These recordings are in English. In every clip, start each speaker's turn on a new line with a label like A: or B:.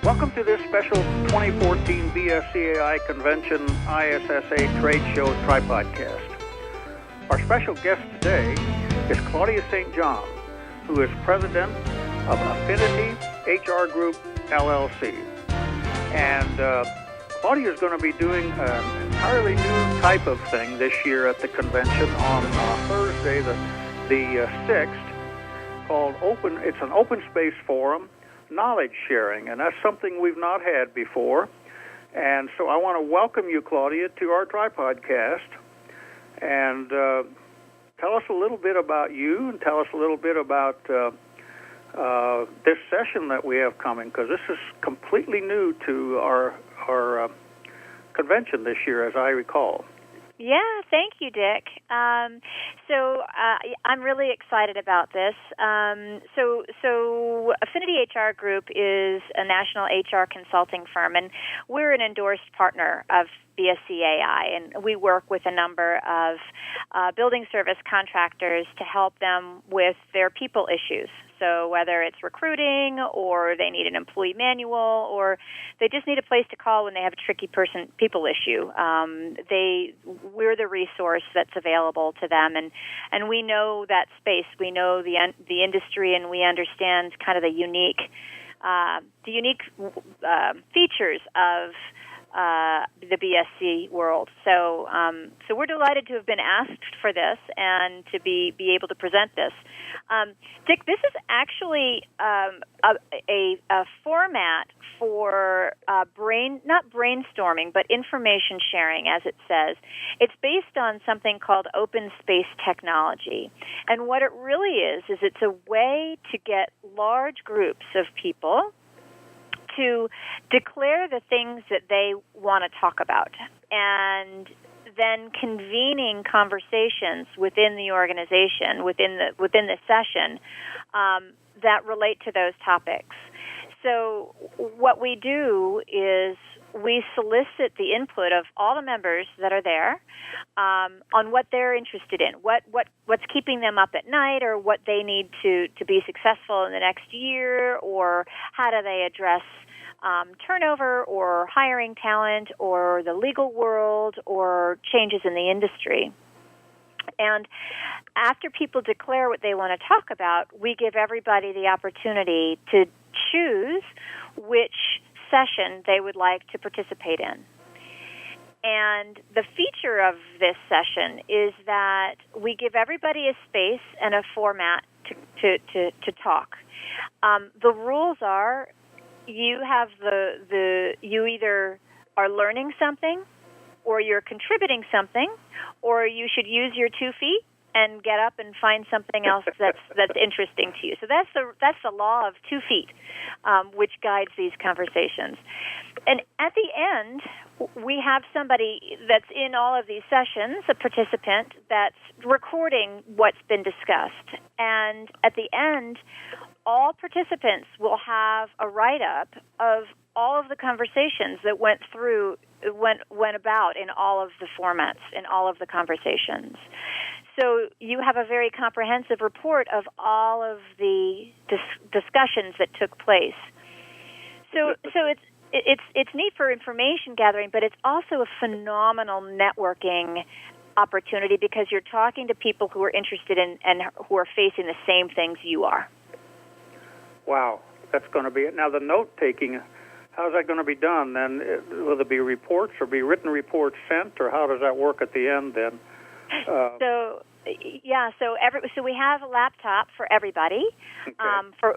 A: Welcome to this special 2014 BSCAI Convention ISSA Trade Show Tripodcast. Our special guest today is Claudia St. John, who is president of Affinity HR Group, LLC. And Claudia is going to be doing an entirely new type of thing this year at the convention on Thursday, the 6th, called It's an open space forum, knowledge sharing, and that's something we've not had before. And so I want to welcome you, Claudia, to our Tripodcast, and tell us a little bit about you, and tell us a little bit about this session that we have coming, because this is completely new to our convention this year, as I recall.
B: Yeah, thank you, Dick. So I'm really excited about this. So Affinity HR Group is a national HR consulting firm, and we're an endorsed partner of BSCAI, and we work with a number of building service contractors to help them with their people issues. So whether it's recruiting, or they need an employee manual, or they just need a place to call when they have a tricky people issue, we're the resource that's available to them, and we know that space. We know the industry, and we understand kind of the unique features of the BSC world. So we're delighted to have been asked for this and to be able to present this. Dick, this is actually a format for not brainstorming, but information sharing, as it says. It's based on something called open space technology. And what it really is it's a way to get large groups of people to declare the things that they want to talk about, and then convening conversations within the organization, within the session, that relate to those topics. So what we do is we solicit the input of all the members that are there on what they're interested in, what's keeping them up at night, or what they need to be successful in the next year, or how do they address turnover, or hiring talent, or the legal world, or changes in the industry. And after people declare what they want to talk about, we give everybody the opportunity to choose which session they would like to participate in. And the feature of this session is that we give everybody a space and a format to talk. The rules are, you have you either are learning something, or you're contributing something, or you should use your 2 feet and get up and find something else that's interesting to you. So that's the law of 2 feet, which guides these conversations. And at the end, we have somebody that's in all of these sessions, a participant that's recording what's been discussed. And at the end, all participants will have a write-up of all of the conversations that went about in all of the formats, in all of the conversations. So you have a very comprehensive report of all of the discussions that took place. So it's neat for information gathering, but it's also a phenomenal networking opportunity, because you're talking to people who are interested in and who are facing the same things you are.
A: Wow, that's going to be it. Now, the note-taking, how's that going to be done then? Will there be reports, or be written reports sent, or how does that work at the end then? So we have a laptop for everybody, okay,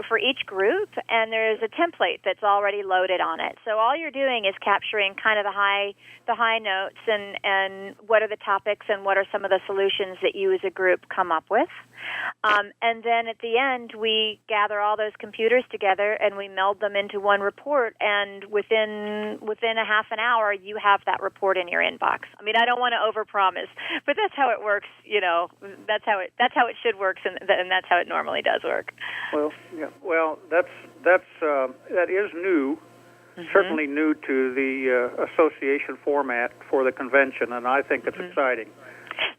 A: for each group, and there's a template that's already loaded on it. So all you're doing is capturing kind of the high notes, and what are the topics, and what are some of the solutions that you as a group come up with. And then at the end, we gather all those computers together and we meld them into one report. And within a half an hour, you have that report in your inbox. I mean, I don't want to overpromise, but that's how it works. You know, that's how it should work, and that's how it normally does work. Well, yeah. Well, that is new. Mm-hmm. Certainly new to the association format for the convention, and I think it's exciting.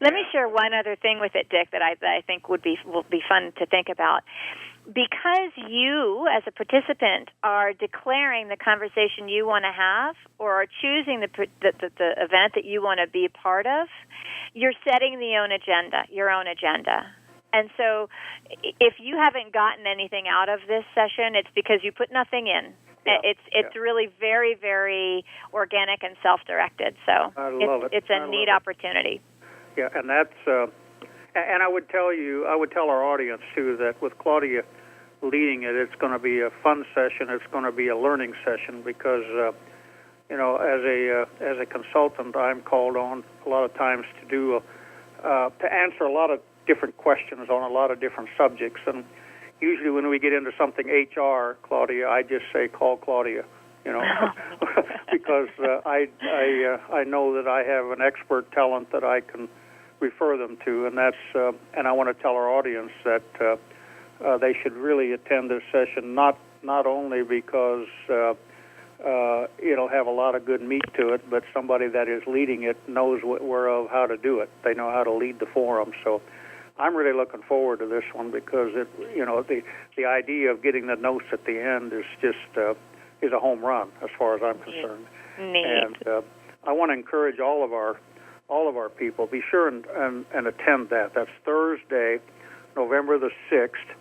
B: Let me share one other thing with it, Dick, that I think will be fun to think about. because you, as a participant, are declaring the conversation you want to have or are choosing the event that you want to be a part of, you're setting your own agenda. And so if you haven't gotten anything out of this session, it's because you put nothing in. Yeah, it's really very, very organic and self-directed. So it's a neat opportunity.
A: Yeah, and that's and I would tell our audience too that with Claudia leading it, it's going to be a fun session. It's going to be a learning session because as a consultant, I'm called on a lot of times to answer a lot of different questions on a lot of different subjects. And usually when we get into something HR, Claudia, I just say call Claudia, because I know that I have an expert talent that I can refer them to, and that's and I want to tell our audience that they should really attend this session, not only because it'll have a lot of good meat to it, but somebody that is leading it knows how to do it. They know how to lead the forum. So I'm really looking forward to this one because the idea of getting the notes at the end is just is a home run as far as I'm concerned.
B: Neat.
A: And I want to encourage all of our people, be sure and attend that. That's Thursday, November the 6th.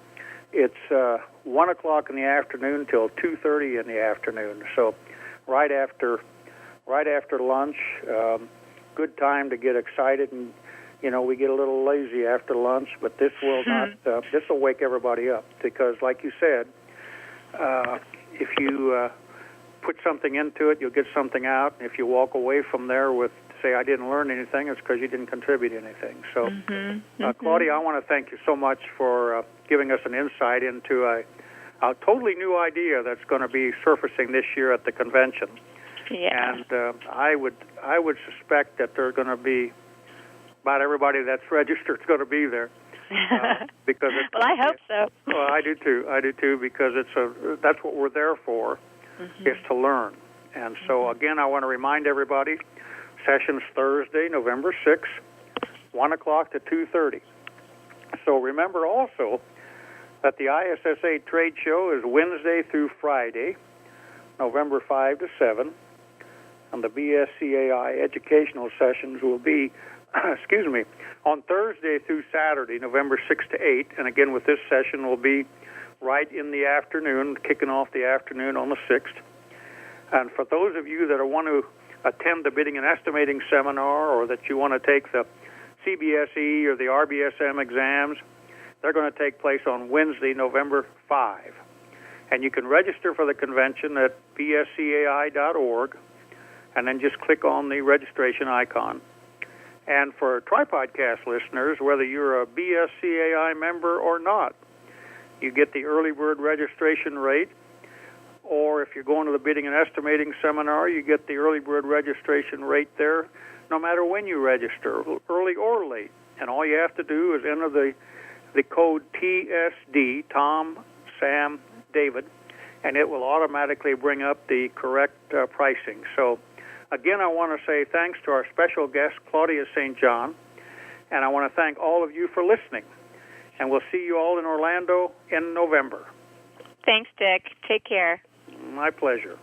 A: It's 1 o'clock in the afternoon till 2:30 in the afternoon. So right after lunch, good time to get excited. And we get a little lazy after lunch, but this will not. This will wake everybody up because, like you said, if you put something into it, you'll get something out. If you walk away from there with say I didn't learn anything, it's because you didn't contribute anything. So, Claudia, I want to thank you so much for giving us an insight into a totally new idea that's going to be surfacing this year at the convention.
B: Yeah.
A: And I would suspect that there's going to be about everybody that's registered is going to be there. Because
B: well, I hope so.
A: Well, I do too, because that's what we're there for, is to learn. And so, again, I want to remind everybody, session's Thursday, November 6th, 1 o'clock to 2:30. So remember also that the ISSA trade show is Wednesday through Friday, November 5 to 7, and the BSCAI educational sessions will be on Thursday through Saturday, November 6 to 8, and again with this session will be right in the afternoon, kicking off the afternoon on the 6th. And for those of you that want to attend the bidding and estimating seminar, or that you want to take the CBSE or the RBSM exams, they're going to take place on Wednesday, November 5. And you can register for the convention at bscai.org, and then just click on the registration icon. And for Tripodcast listeners, whether you're a BSCAI member or not, you get the early bird registration rate, or if you're going to the bidding and estimating seminar, you get the early bird registration rate there, no matter when you register, early or late. And all you have to do is enter the code TSD, Tom, Sam, David, and it will automatically bring up the correct pricing. So, again, I want to say thanks to our special guest, Claudia St. John, and I want to thank all of you for listening. And we'll see you all in Orlando in November.
B: Thanks, Dick. Take care.
A: My pleasure.